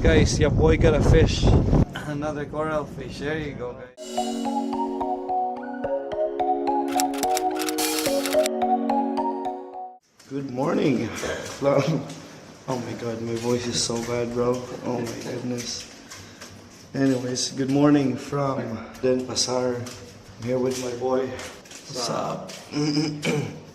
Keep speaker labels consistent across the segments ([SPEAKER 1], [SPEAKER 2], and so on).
[SPEAKER 1] Guys, your boy got a fish. Another coral fish. There you go, guys. Good morning. Oh my god, my voice is so bad, bro. Oh my goodness. Anyways, good morning from Denpasar. I'm here with my boy. What's up?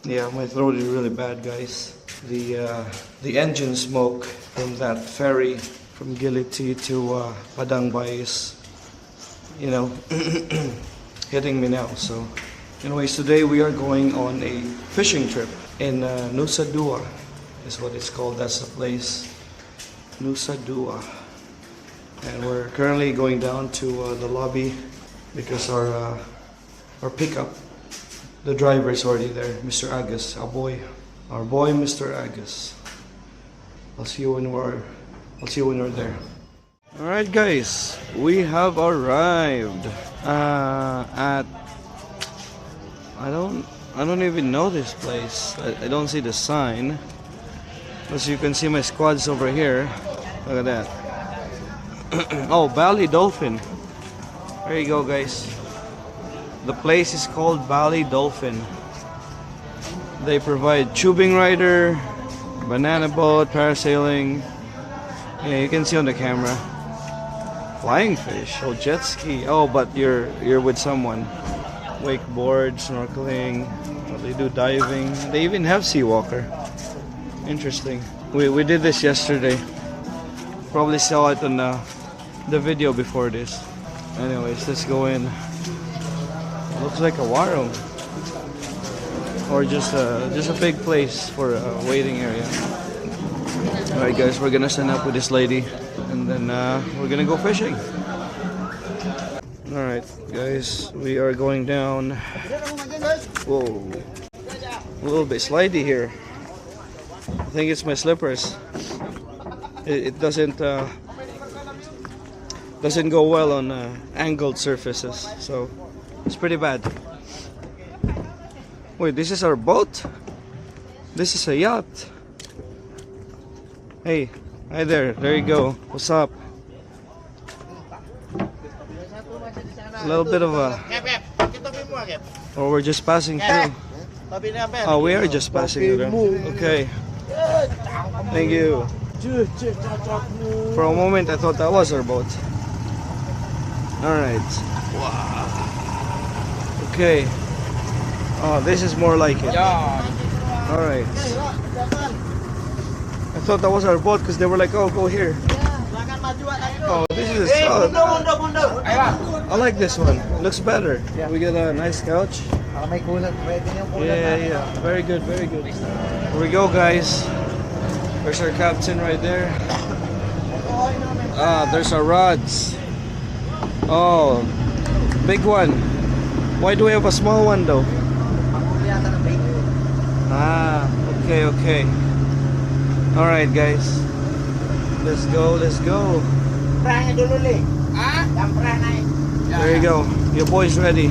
[SPEAKER 1] Yeah, my throat is really bad, guys. The engine smoke from that ferry from Giliti to Padang Bay is, you know, hitting me now. So, anyways, today we are going on a fishing trip in Nusa Dua, is what it's called. That's the place, Nusa Dua. And we're currently going down to the lobby because our pickup, the driver is already there, Mr. Agus, our boy, Mr. Agus. I'll see you when we're there. All right, guys, we have arrived at. I don't even know this place. I don't see the sign. As you can see, my squad's over here. Look at that. Oh, Bali Dolphin. There you go, guys. The place is called Bali Dolphin. They provide tubing rider, banana boat, parasailing. Yeah, you can see on the camera. Flying fish, oh, jet ski. Oh, but you're with someone. Wakeboard, snorkeling. Oh, they do diving. They even have sea walker. Interesting. We did this yesterday. Probably saw it on the video before this. Anyways, let's go in. Looks like a warung, or just a big place for a waiting area. All right, guys, we're gonna stand up with this lady, and then we're gonna go fishing. All right, guys, we are going down. Whoa, a little bit slidey here. I think it's my slippers. It doesn't go well on angled surfaces, so it's pretty bad. Wait, this is our boat? This is a yacht. Hey, hi there. There you go. What's up? A little bit of a... Or we're just passing through. Oh, we are just passing through. Okay. Thank you. For a moment, I thought that was our boat. Alright. Wow. Okay. Oh, this is more like it. Alright. I thought that was our boat because they were like, oh, go here. Oh, this is... I like this one. It looks better. We get a nice couch. Yeah. Very good, very good. Here we go, guys. There's our captain right there. Ah, there's our rods. Oh, big one. Why do we have a small one though? Ah, okay. Alright, guys. Let's go. There you go. Your boy's ready.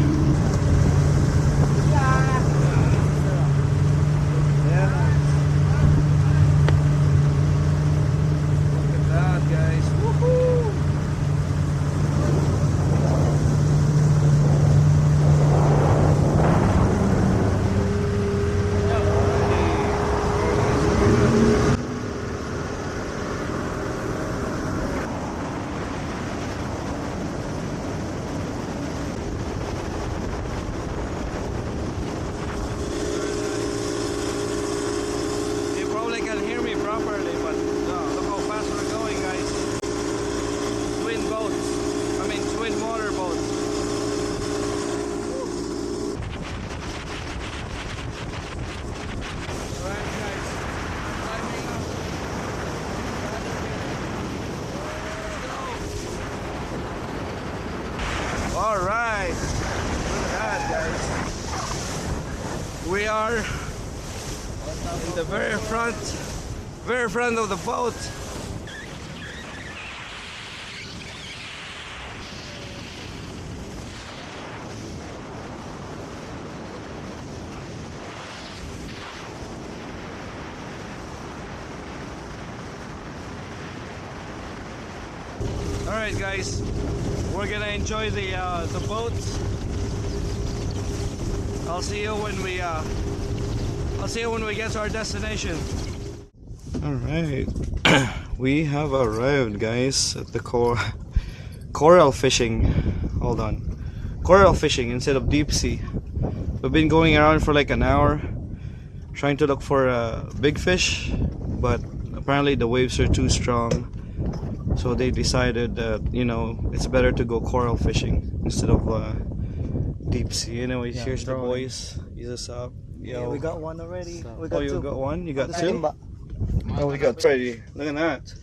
[SPEAKER 1] Alright, look at that, guys. We are in the very front of the boat. Alright guys, we're gonna enjoy the boat. I'll see you when we get to our destination. Alright. We have arrived guys at the coral fishing. Hold on. Coral fishing instead of deep sea. We've been going around for like an hour trying to look for big fish, but apparently the waves are too strong. So they decided that, you know, it's better to go coral fishing instead of deep sea. Anyways, yeah, here's the boys. Ease us up. Yo.
[SPEAKER 2] Yeah, we got one already. We
[SPEAKER 1] got you got one? You got two? Oh, we got three. Look at that.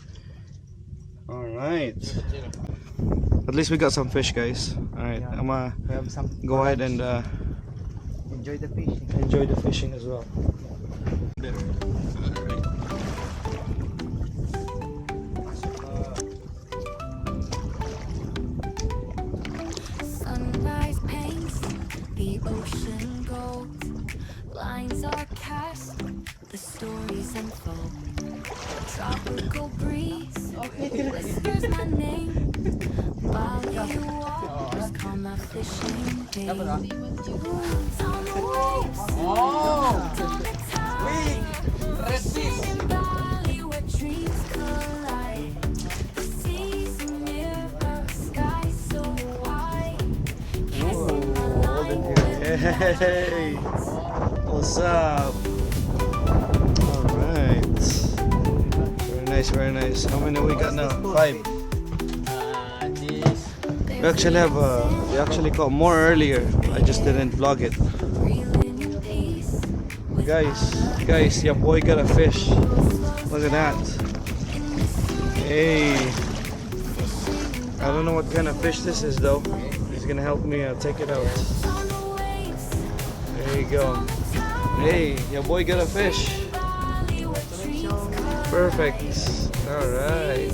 [SPEAKER 1] Alright. At least we got some fish, guys. Alright, yeah. I'm gonna go ahead and
[SPEAKER 2] enjoy the fishing.
[SPEAKER 1] Enjoy the fishing as well.
[SPEAKER 3] Sunrise paints the ocean gold. Lines are cast, the stories unfold. Tropical breeze whispers my name. Bali waters call my fishing day. On the waves, on the tide. Bali where dreams collide. The seas mirror, sky so wide. Casting my line with
[SPEAKER 1] Hey, what's up? Alright. Very nice. How many we got now? 5. We actually caught more earlier. I just didn't vlog it. Guys, your boy got a fish. Look at that. Hey. I don't know what kind of fish this is though. He's gonna help me take it out. There you go. Hey, your boy got a fish. Perfect. Alright.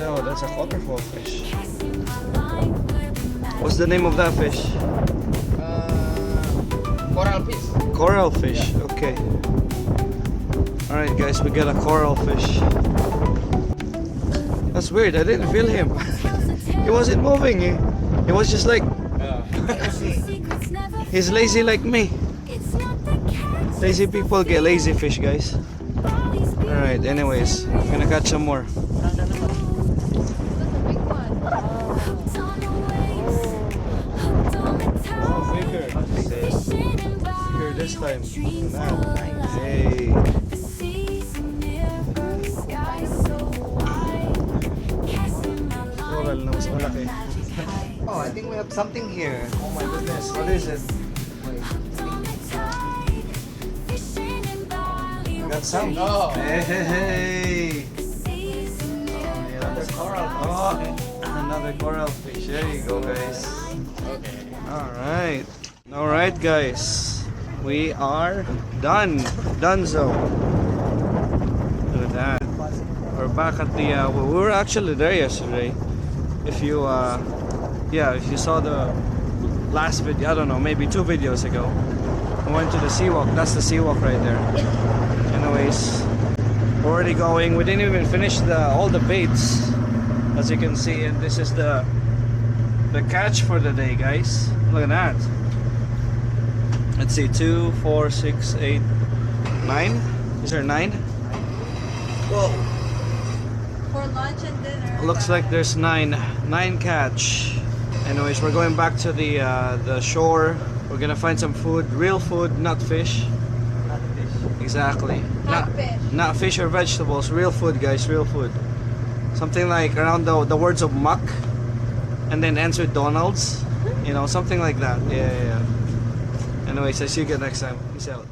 [SPEAKER 1] Oh, that's a waterfall fish. What's the name of that fish?
[SPEAKER 4] Coral fish.
[SPEAKER 1] Coral fish, okay. Alright guys, we got a coral fish. That's weird, I didn't feel him. He wasn't moving. He was just like... He's lazy like me. Lazy people get lazy fish, guys. Alright, anyways, I'm gonna catch some more. Oh, bigger. Bigger this time. Hey. Coral na mas malaki.
[SPEAKER 2] Oh, I think we have something here.
[SPEAKER 1] Oh my goodness, what is it? Got some.
[SPEAKER 4] Oh.
[SPEAKER 1] Hey. Another coral. Oh, another coral fish. There you go, guys.
[SPEAKER 4] Okay.
[SPEAKER 1] All right, guys. We are done. Donezo. Look at that. We're back at the. We were actually there yesterday. If you, if you saw the last video, I don't know, maybe 2 videos ago. I went to the seawalk. That's the seawalk right there. Anyways, we're already going. We didn't even finish all the baits, as you can see, and this is the catch for the day, guys. Look at that. Let's see, 2, 4, 6, 8, 9. Is there 9? Whoa.
[SPEAKER 5] For lunch and dinner.
[SPEAKER 1] Looks like there's 9 catch. Anyways, we're going back to the shore. We're gonna find some food, real food, not fish. Exactly.
[SPEAKER 5] Not fish.
[SPEAKER 1] Not fish or vegetables. Real food, guys. Real food. Something like around the words of muck, and then ends with Donald's. You know, something like that. Yeah. Anyways, I see you again next time. Peace out.